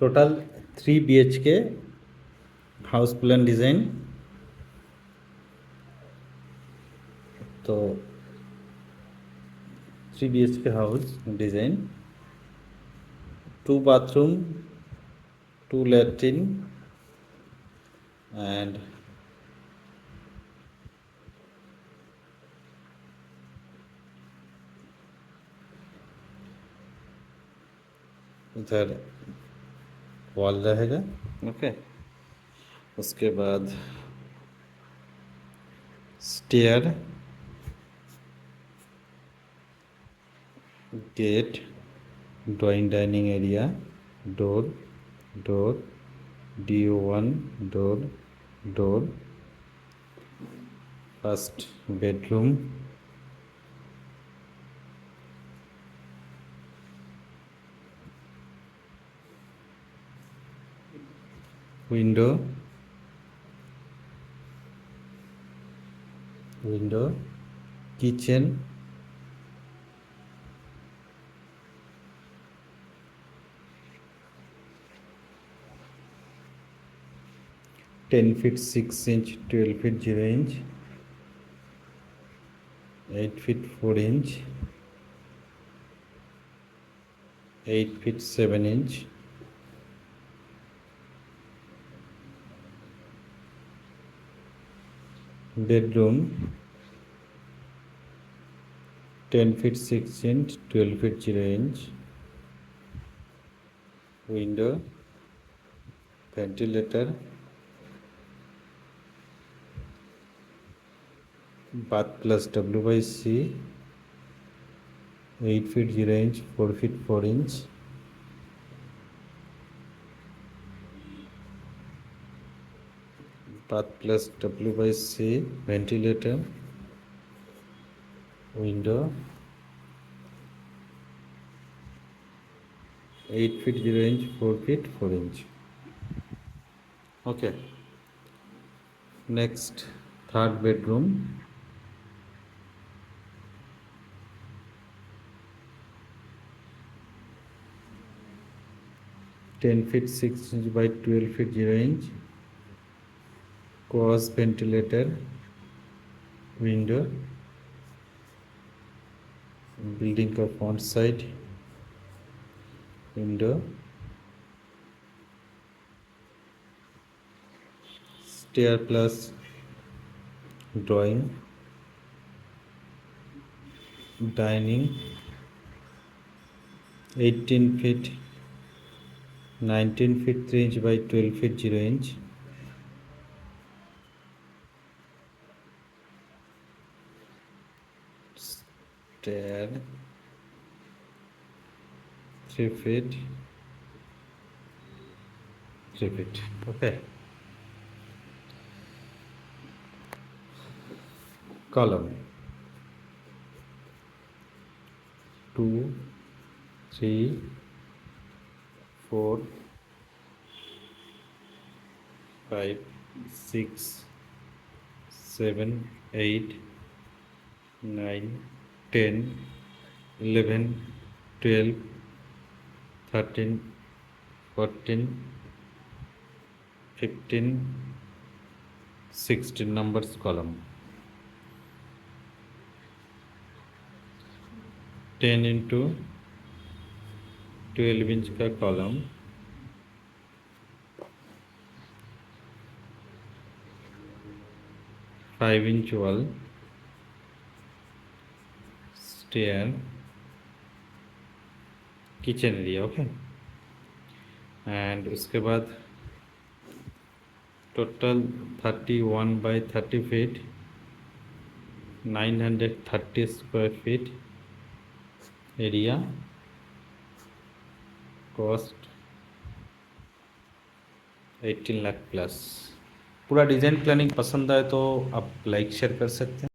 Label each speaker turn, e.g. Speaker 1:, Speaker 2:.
Speaker 1: Total 3 BHK house plan design. तो 3 BHK house design, 2 bathroom, 2 latrine and इधर wall रहेगा। Okay, उसके बाद stair, gate, drawing dining area, door, door, DO1 door, door, first bedroom, window, window, kitchen, ten feet 6 inch, 12 feet 0 inch, 8 feet 4 inch, 8 feet 7 inch, bedroom 10 feet 6 inch, 12 feet 0 inch, window, ventilator, bath plus WC, 8 feet 0 inch, 4 feet 4 inch, bath plus WC, ventilator, window, 8 feet 0 inch, 4 feet 4 inch. Okay, next third bedroom, ten feet 6 inch by 12 feet 0 inch, cross ventilator, window, building का front side, window, stair plus drawing, dining, 18 feet 19 feet 3 inch by 12 feet 0 inch, stair 3 feet 3 feet. Okay, column 2 3 4 5 6 7 8 9 10 11 12 13 14 15 16 numbers column, 10 into 12 inch का column, 5 inch wall, stair, kitchen area. Okay, and उसके बाद total 31 by 30 feet, 930 square feet area, cost 18 lakh plus. पूरा design planning पसंद आए तो आप like share कर सकते हैं।